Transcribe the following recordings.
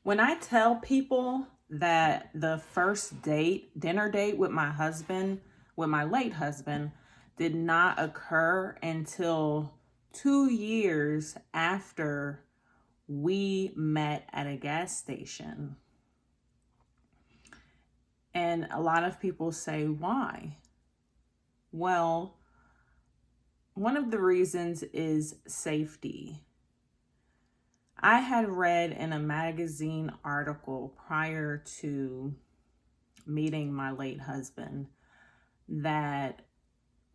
When I tell people that the first date, dinner date with my husband, with my late husband, did not occur until 2 years after we met at a gas station. And a lot of people say, why? Well, one of the reasons is safety. I had read in a magazine article prior to meeting my late husband that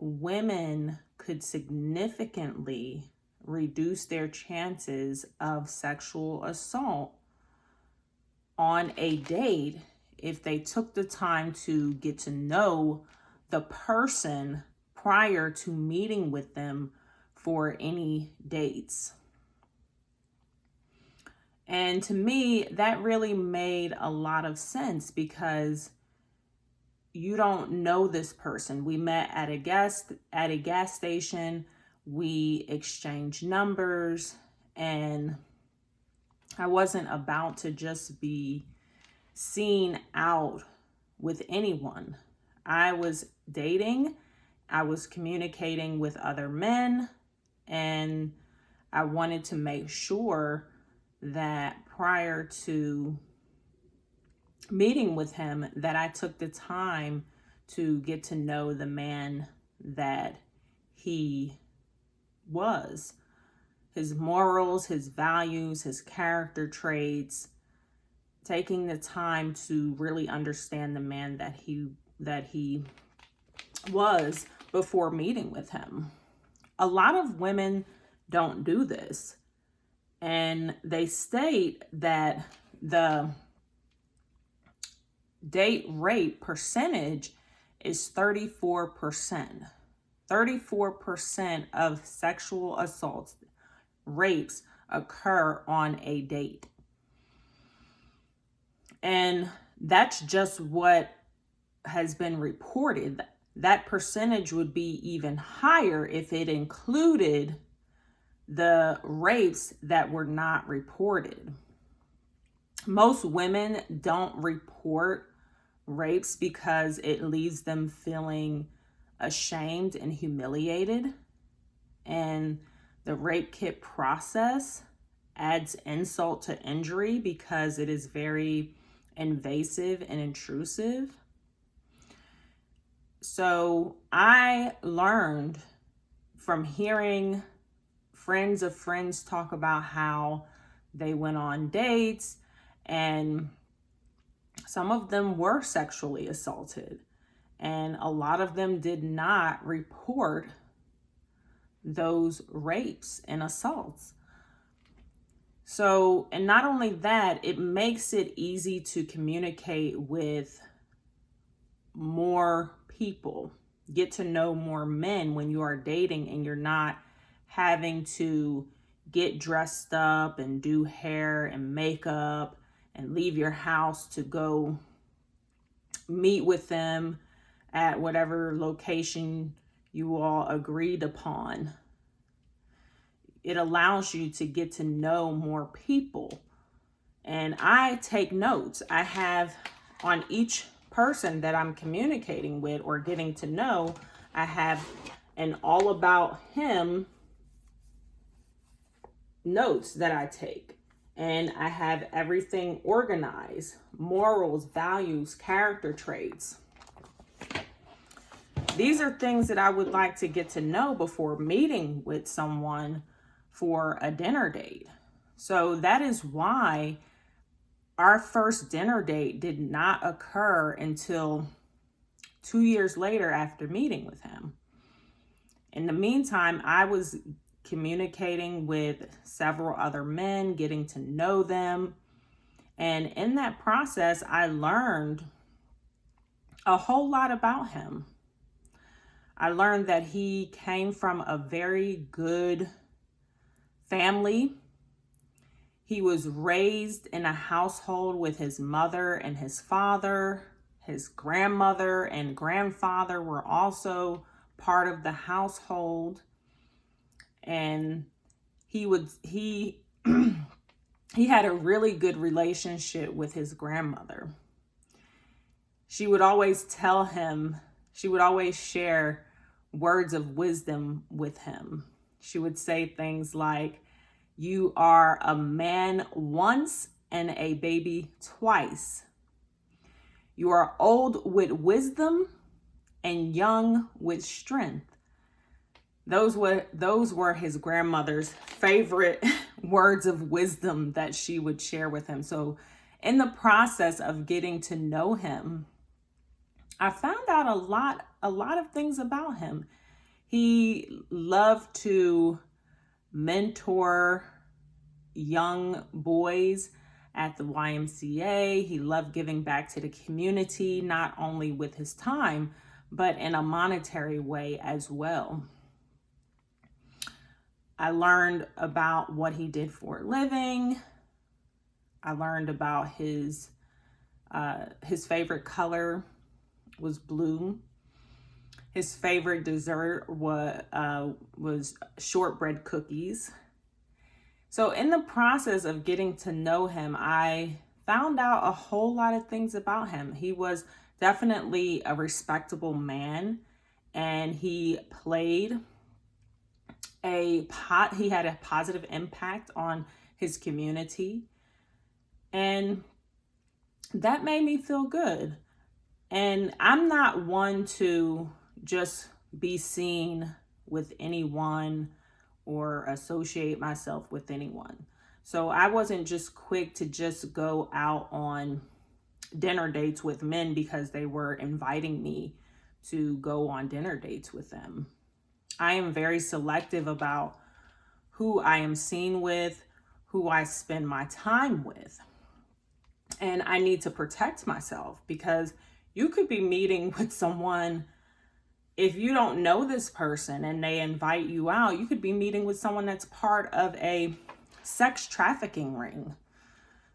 women could significantly reduce their chances of sexual assault on a date if they took the time to get to know the person prior to meeting with them for any dates. And to me, that really made a lot of sense because you don't know this person. We met at a gas station. We exchanged numbers, and I wasn't about to just be seen out with anyone. I was dating, I was communicating with other men, and I wanted to make sure that prior to meeting with him that I took the time to get to know the man that he was, his morals, his values, his character traits, taking the time to really understand the man that he was before meeting with him. A lot of women don't do this. And they state that the date rape percentage is 34%. 34% of sexual assaults, rapes occur on a date. And that's just what has been reported. That percentage would be even higher if it included the rapes that were not reported. Most women don't report rapes because it leaves them feeling ashamed and humiliated. And the rape kit process adds insult to injury because it is very invasive and intrusive. So I learned from hearing friends of friends talk about how they went on dates and some of them were sexually assaulted and a lot of them did not report those rapes and assaults. So, and not only that, it makes it easy to communicate with more people, get to know more men when you are dating and you're not having to get dressed up and do hair and makeup and leave your house to go meet with them at whatever location you all agreed upon. It allows you to get to know more people. And I take notes. I have on each person that I'm communicating with or getting to know, I have an all about him notes that I take. And I have everything organized: morals, values, character traits. These are things that I would like to get to know before meeting with someone for a dinner date. So that is why our first dinner date did not occur until 2 years later after meeting with him. In the meantime, I was communicating with several other men, getting to know them. And in that process, I learned a whole lot about him. I learned that he came from a very good family. He was raised in a household with his mother and his father. His grandmother and grandfather were also part of the household. And he he had a really good relationship with his grandmother. She would always tell him, she would always share words of wisdom with him. She would say things like, "You are a man once and a baby twice. You are old with wisdom and young with strength." Those were his grandmother's favorite words of wisdom that she would share with him. So in the process of getting to know him, I found out a lot of things about him. He loved to mentor young boys at the YMCA. He loved giving back to the community, not only with his time, but in a monetary way as well. I learned about what he did for a living. I learned about his favorite color was blue. His favorite dessert was shortbread cookies. So in the process of getting to know him, I found out a whole lot of things about him. He was definitely a respectable man, and he had a positive impact on his community, and that made me feel good. And I'm not one to just be seen with anyone or associate myself with anyone. So I wasn't just quick to just go out on dinner dates with men because they were inviting me to go on dinner dates with them. I am very selective about who I am seen with, who I spend my time with. And I need to protect myself, because you could be meeting with someone, if you don't know this person and they invite you out, you could be meeting with someone that's part of a sex trafficking ring,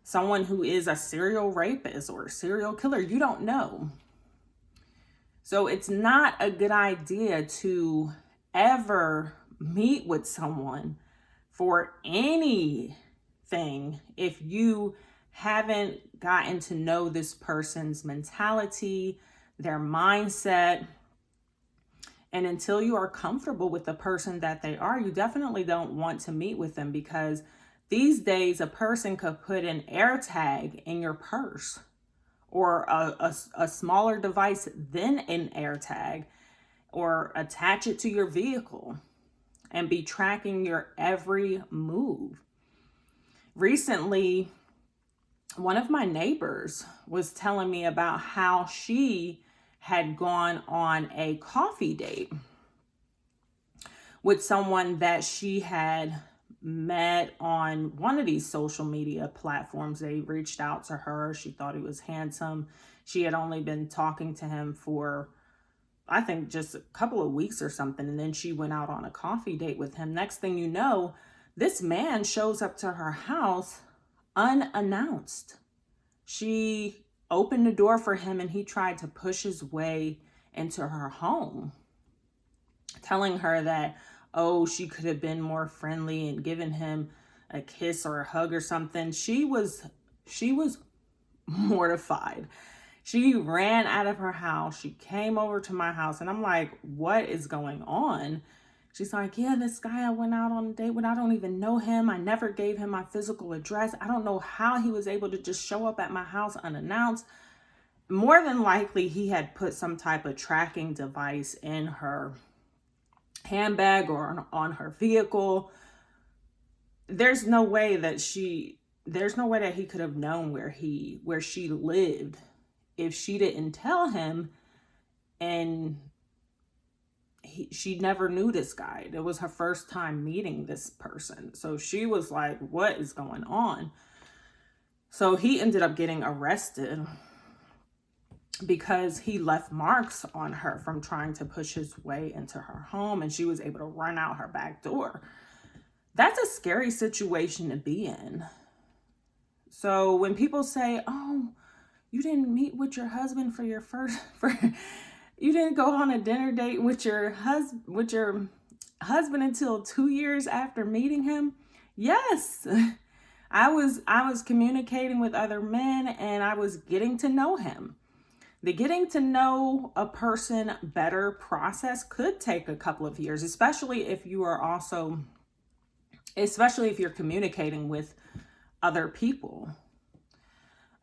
someone who is a serial rapist or a serial killer. You don't know. So it's not a good idea to ever meet with someone for anything if you haven't gotten to know this person's mentality, their mindset. And until you are comfortable with the person that they are, you definitely don't want to meet with them, because these days a person could put an AirTag in your purse, or a smaller device than an AirTag, or attach it to your vehicle and be tracking your every move. Recently, one of my neighbors was telling me about how she had gone on a coffee date with someone that she had met on one of these social media platforms. They reached out to her. She thought he was handsome. She had only been talking to him for, I think, just a couple of weeks or something. And then she went out on a coffee date with him. Next thing you know, this man shows up to her house unannounced. She opened the door for him and he tried to push his way into her home, telling her that, oh, she could have been more friendly and given him a kiss or a hug or something. She was mortified. She ran out of her house. She came over to my house and I'm like, what is going on? She's like, yeah, this guy I went out on a date with, I don't even know him. I never gave him my physical address. I don't know how he was able to just show up at my house unannounced. More than likely, he had put some type of tracking device in her handbag or on her vehicle. There's no way that he could have known where she lived if she didn't tell him. And she never knew this guy. It was her first time meeting this person. So she was like, what is going on? So he ended up getting arrested because he left marks on her from trying to push his way into her home, and she was able to run out her back door. That's a scary situation to be in. So when people say, oh, you didn't meet with your husband you didn't go on a dinner date with your husband until 2 years after meeting him. Yes, I was communicating with other men, and I was getting to know him. The getting to know a person better process could take a couple of years, especially if you're communicating with other people.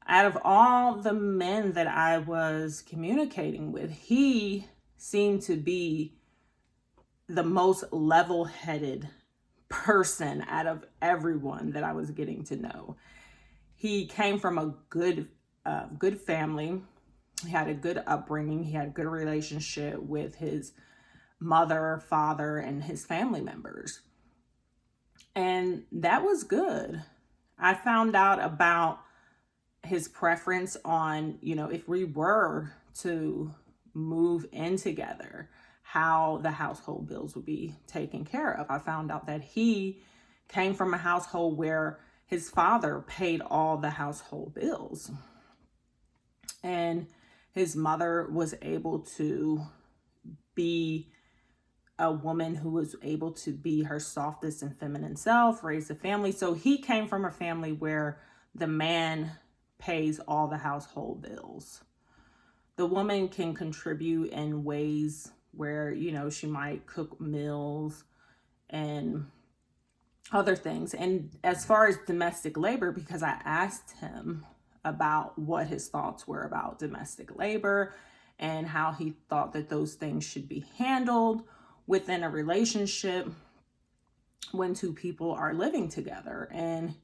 Out of all the men that I was communicating with, he seemed to be the most level-headed person out of everyone that I was getting to know. He came from a good family. He had a good upbringing. He had a good relationship with his mother, father, and his family members. And that was good. I found out about his preference on, if we were to move in together, how the household bills would be taken care of. I found out that he came from a household where his father paid all the household bills. And his mother was able to be a woman who was able to be her softest and feminine self, raise a family. So he came from a family where the man pays all the household bills. The woman can contribute in ways where, she might cook meals and other things. And as far as domestic labor, because I asked him about what his thoughts were about domestic labor and how he thought that those things should be handled within a relationship when two people are living together. And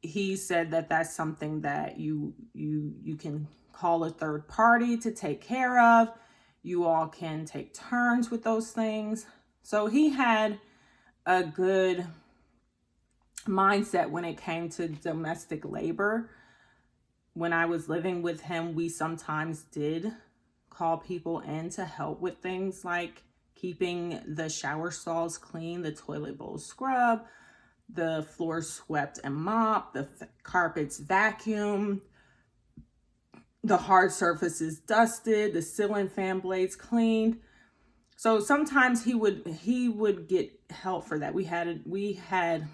he said that that's something that you can call a third party to take care of. You all can take turns with those things. So he had a good mindset when it came to domestic labor. When I was living with him, we sometimes did call people in to help with things like keeping the shower stalls clean, the toilet bowls scrubbed, the floors swept and mopped, the carpets vacuumed, the hard surfaces dusted, the ceiling fan blades cleaned. So sometimes he would get help for that. We had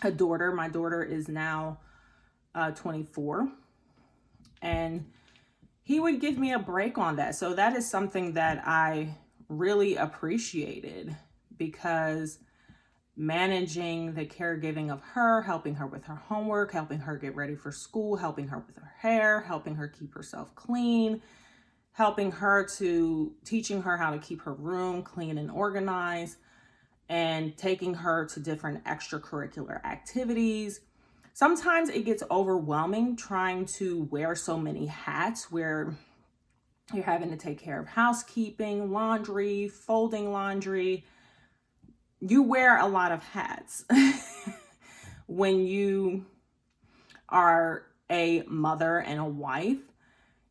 a daughter. My daughter is now 24, and he would give me a break on that. So that is something that I really appreciated, because managing the caregiving of her, helping her with her homework, helping her get ready for school, helping her with her hair, helping her keep herself clean, teaching her how to keep her room clean and organized, and taking her to different extracurricular activities. Sometimes it gets overwhelming trying to wear so many hats, where you're having to take care of housekeeping, laundry, folding laundry. You wear a lot of hats when you are a mother and a wife.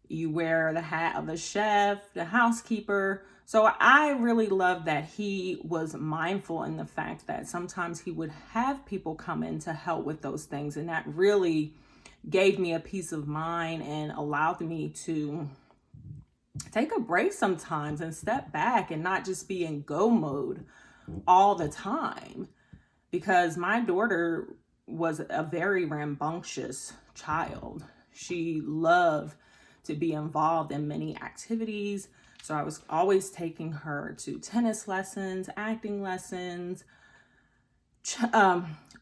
You wear the hat of the chef, the housekeeper. So I really love that he was mindful in the fact that sometimes he would have people come in to help with those things. And that really gave me a peace of mind and allowed me to take a break sometimes and step back and not just be in go mode all the time. Because my daughter was a very rambunctious child. She loved to be involved in many activities. So I was always taking her to tennis lessons, acting lessons.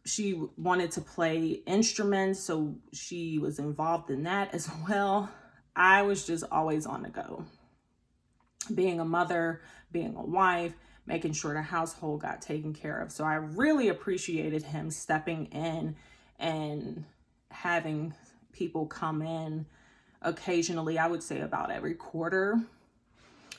She wanted to play instruments, so she was involved in that as well. I was just always on the go. Being a mother, being a wife, making sure the household got taken care of. So I really appreciated him stepping in and having people come in occasionally. I would say about every quarter,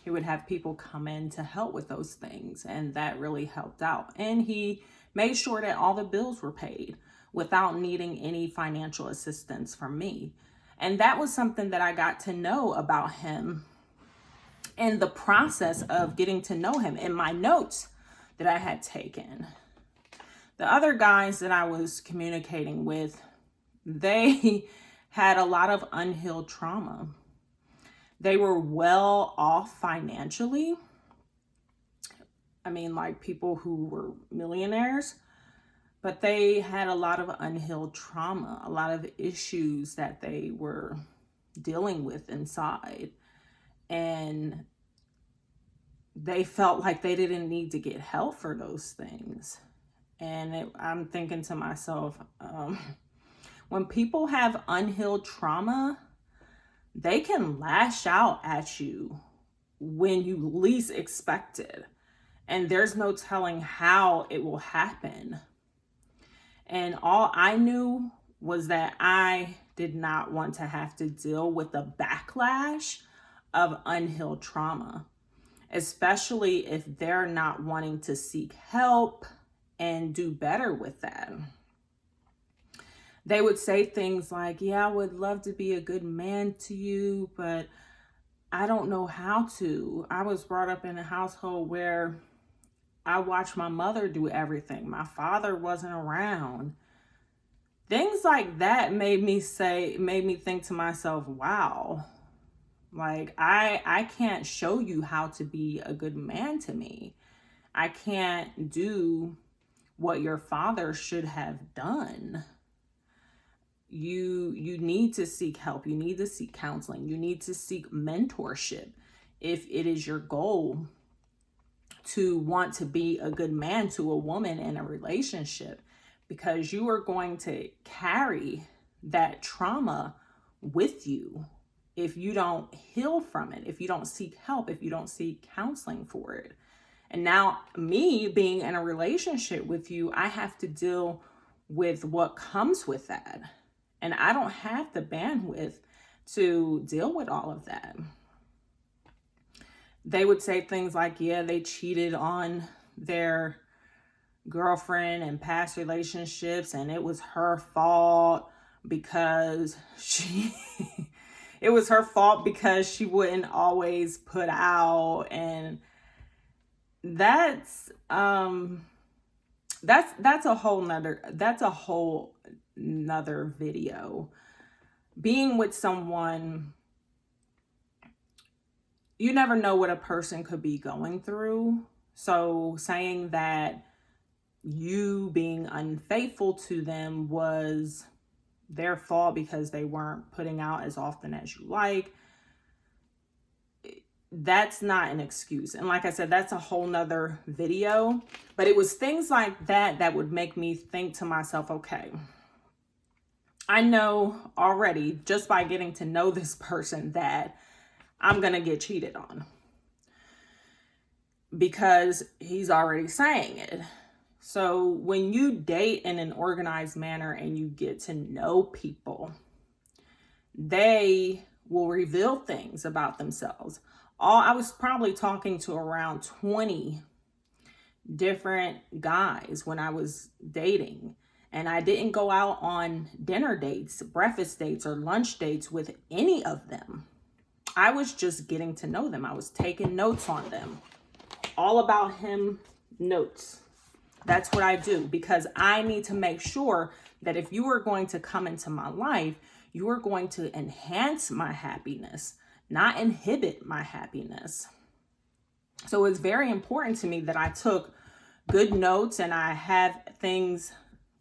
he would have people come in to help with those things. And that really helped out. And he made sure that all the bills were paid without needing any financial assistance from me. And that was something that I got to know about him in the process of getting to know him in my notes that I had taken. The other guys that I was communicating with, they had a lot of unhealed trauma. They were well off financially. I mean, like people who were millionaires, but they had a lot of unhealed trauma, a lot of issues that they were dealing with inside. And they felt like they didn't need to get help for those things. And I'm thinking to myself, when people have unhealed trauma, they can lash out at you when you least expect it. And there's no telling how it will happen. And all I knew was that I did not want to have to deal with the backlash of unhealed trauma, especially if they're not wanting to seek help and do better with that. They would say things like, yeah, I would love to be a good man to you, but I don't know how to. I was brought up in a household where I watched my mother do everything. My father wasn't around. Things like that made me think to myself, wow, like I can't show you how to be a good man to me. I can't do what your father should have done. You need to seek help. You need to seek counseling. You need to seek mentorship if it is your goal to want to be a good man to a woman in a relationship, because you are going to carry that trauma with you if you don't heal from it, if you don't seek help, if you don't seek counseling for it. And now, me being in a relationship with you, I have to deal with what comes with that. And I don't have the bandwidth to deal with all of that. They would say things like, yeah, they cheated on their girlfriend in past relationships and it was her fault because it was her fault because she wouldn't always put out. And that's a whole nother video. Being with someone, you never know what a person could be going through. So saying that you being unfaithful to them was their fault because they weren't putting out as often as you like, that's not an excuse. And like I said, that's a whole nother video. But it was things like that that would make me think to myself, okay, I know already just by getting to know this person that I'm going to get cheated on, because he's already saying it. So when you date in an organized manner and you get to know people, they will reveal things about themselves. I was probably talking to around 20 different guys when I was dating. And I didn't go out on dinner dates, breakfast dates, or lunch dates with any of them. I was just getting to know them. I was taking notes on them. All about him notes. That's what I do, because I need to make sure that if you are going to come into my life, you are going to enhance my happiness, not inhibit my happiness. So it's very important to me that I took good notes and I have things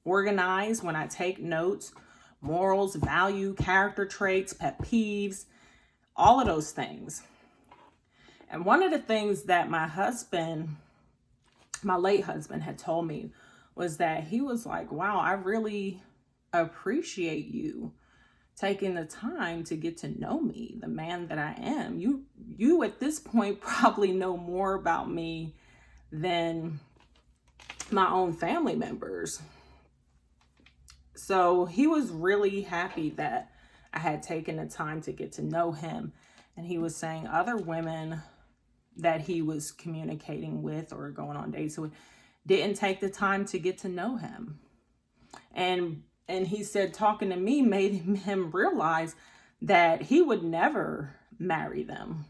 organized when I take notes: morals, value, character traits, pet peeves, all of those things. And one of the things that my late husband had told me was that he was like, wow, I really appreciate you taking the time to get to know me, the man that I am. You at this point probably know more about me than my own family members. So he was really happy that I had taken the time to get to know him. And he was saying other women that he was communicating with or going on dates with didn't take the time to get to know him. And he said talking to me made him realize that he would never marry them.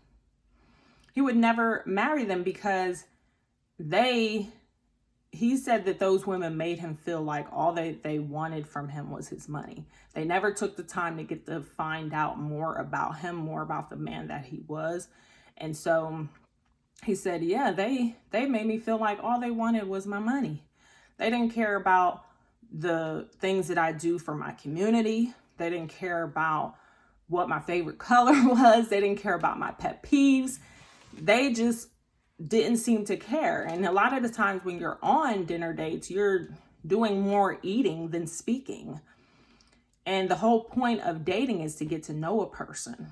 He would never marry them because he said that those women made him feel like all they wanted from him was his money. They never took the time to get to find out more about him, more about the man that he was. And so he said, yeah, they made me feel like all they wanted was my money. They didn't care about the things that I do for my community. They didn't care about what my favorite color was. They didn't care about my pet peeves. They just didn't seem to care. And a lot of the times when you're on dinner dates, you're doing more eating than speaking. And the whole point of dating is to get to know a person.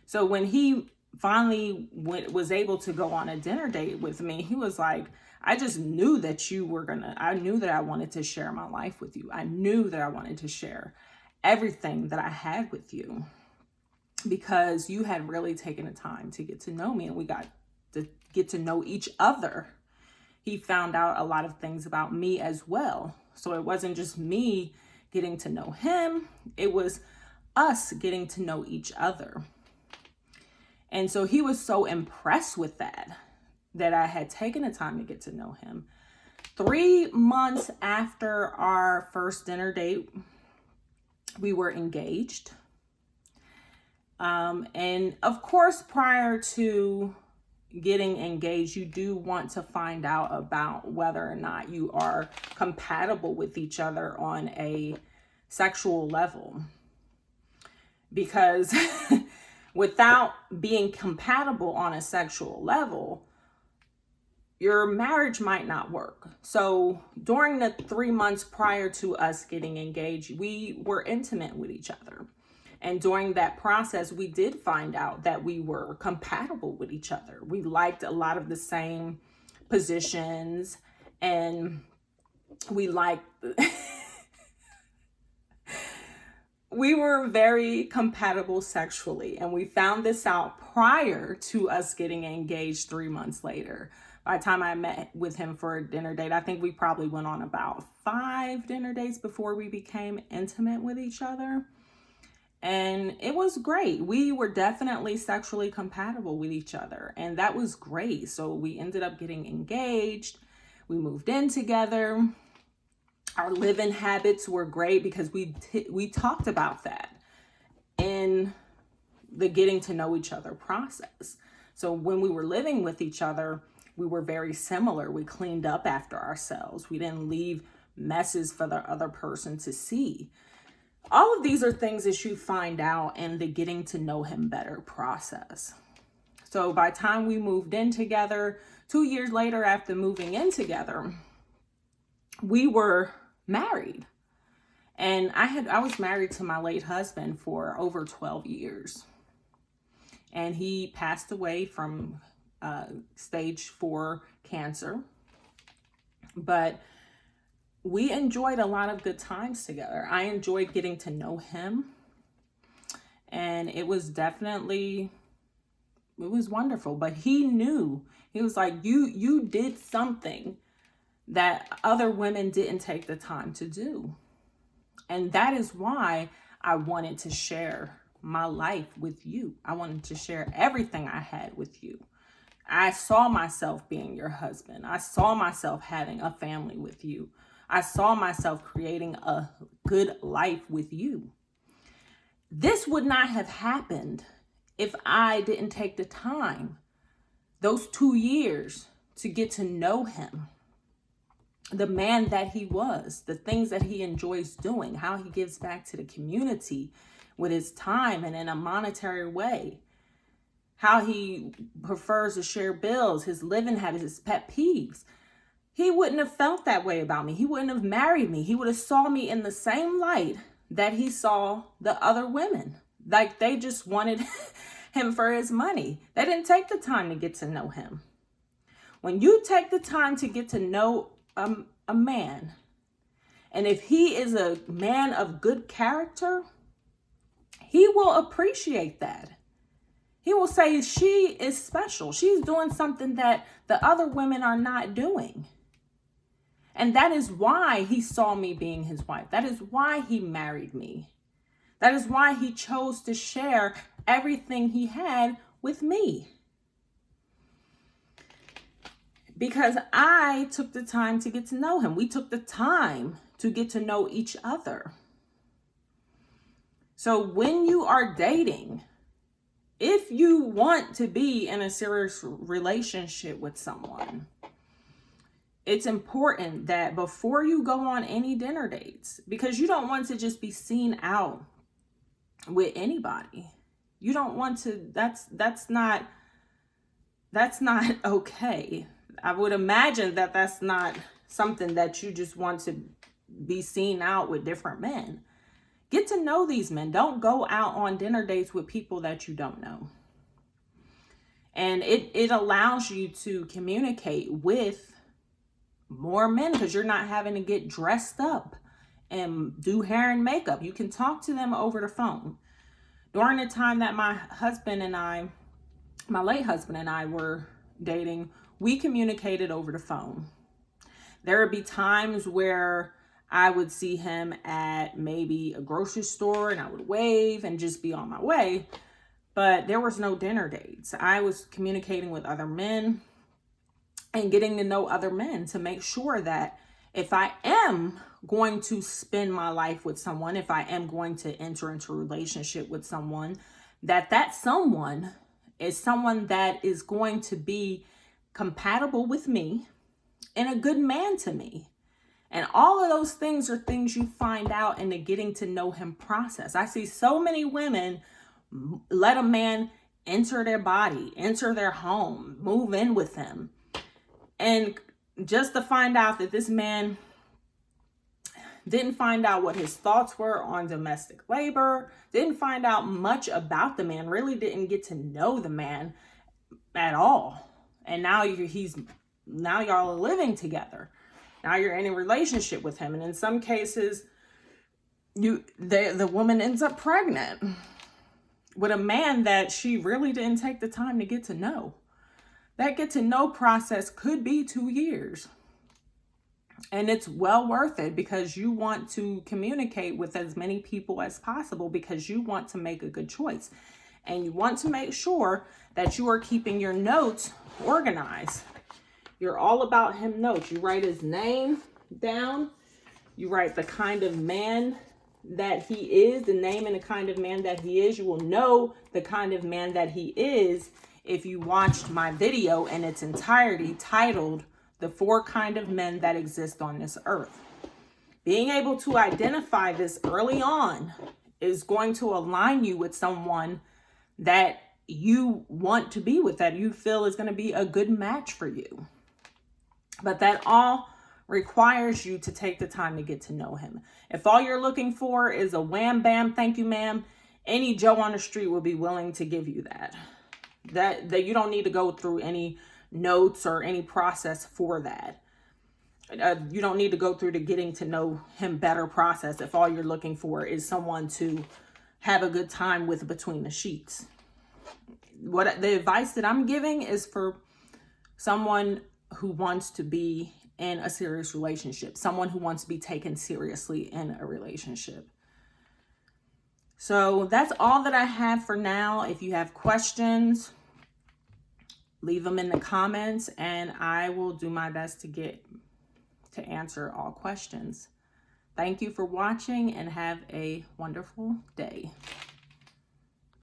So when he finally was able to go on a dinner date with me, he was like, I just knew that I knew that I wanted to share my life with you. I knew that I wanted to share everything that I had with you because you had really taken the time to get to know me, and we got to get to know each other. He found out a lot of things about me as well. So it wasn't just me getting to know him, it was us getting to know each other. And so he was so impressed with that I had taken the time to get to know him. 3 months after our first dinner date, we were engaged. And of course, prior to getting engaged, you do want to find out about whether or not you are compatible with each other on a sexual level. Because without being compatible on a sexual level, your marriage might not work. So during the 3 months prior to us getting engaged, we were intimate with each other. And during that process, we did find out that we were compatible with each other. We liked a lot of the same positions, and we liked, we were very compatible sexually. And we found this out prior to us getting engaged 3 months later. By the time I met with him for a dinner date, I think we probably went on about 5 dinner dates before we became intimate with each other. And it was great. We were definitely sexually compatible with each other. And that was great. So we ended up getting engaged. We moved in together. Our living habits were great because we talked about that in the getting to know each other process. So when we were living with each other, we were very similar. We cleaned up after ourselves. We didn't leave messes for the other person to see. All of these are things that you find out in the getting to know him better process. So by the time we moved in together, 2 years later after moving in together, we were married. And I was married to my late husband for over 12 years. And he passed away from stage 4 cancer. But we enjoyed a lot of good times together. I enjoyed getting to know him. And it was wonderful. But he knew, he was like, you did something that other women didn't take the time to do. And that is why I wanted to share my life with you. I wanted to share everything I had with you. I saw myself being your husband. I saw myself having a family with you. I saw myself creating a good life with you. This would not have happened if I didn't take the time, those 2 years, to get to know him. The man that he was, the things that he enjoys doing, how he gives back to the community with his time and in a monetary way, how he prefers to share bills, his living habits, his pet peeves. He wouldn't have felt that way about me. He wouldn't have married me. He would have saw me in the same light that he saw the other women. Like they just wanted him for his money. They didn't take the time to get to know him. When you take the time to get to know a man, and if he is a man of good character, he will appreciate that. He will say she is special. She's doing something that the other women are not doing. And that is why he saw me being his wife. That is why he married me. That is why he chose to share everything he had with me. Because I took the time to get to know him. We took the time to get to know each other. So when you are dating, if you want to be in a serious relationship with someone, it's important that before you go on any dinner dates, because you don't want to just be seen out with anybody. You don't want to, that's not okay. I would imagine that that's not something that you just want to be seen out with different men. Get to know these men. Don't go out on dinner dates with people that you don't know. And it allows you to communicate with more men because you're not having to get dressed up and do hair and makeup. You can talk to them over the phone. During the time that my late husband and I were dating, we communicated over the phone. There would be times where I would see him at maybe a grocery store and I would wave and just be on my way. But there was no dinner dates. I was communicating with other men and getting to know other men to make sure that if I am going to spend my life with someone, if I am going to enter into a relationship with someone, that someone is someone that is going to be compatible with me and a good man to me. And all of those things are things you find out in the getting to know him process. I see so many women let a man enter their body, enter their home, move in with them. And just to find out that this man didn't find out what his thoughts were on domestic labor, didn't find out much about the man, really didn't get to know the man at all. And now y'all are living together. Now you're in a relationship with him. And in some cases, the woman ends up pregnant with a man that she really didn't take the time to get to know. That get to know process could be 2 years. And it's well worth it because you want to communicate with as many people as possible because you want to make a good choice. And you want to make sure that you are keeping your notes organized. You're all about him notes. You write his name down. You write the kind of man that he is, the name and the kind of man that he is. You will know the kind of man that he is if you watched my video in its entirety titled The 4 Kind of Men That Exist on This Earth. Being able to identify this early on is going to align you with someone that you want to be with, that you feel is going to be a good match for you. But that all requires you to take the time to get to know him. If all you're looking for is a wham bam, thank you ma'am, any Joe on the street will be willing to give you that. That you don't need to go through any notes or any process for that. You don't need to go through the getting to know him better process if all you're looking for is someone to have a good time with between the sheets. What the advice that I'm giving is for someone who wants to be in a serious relationship, someone who wants to be taken seriously in a relationship. So that's all that I have for now. If you have questions, leave them in the comments and I will do my best to answer all questions. Thank you for watching and have a wonderful day.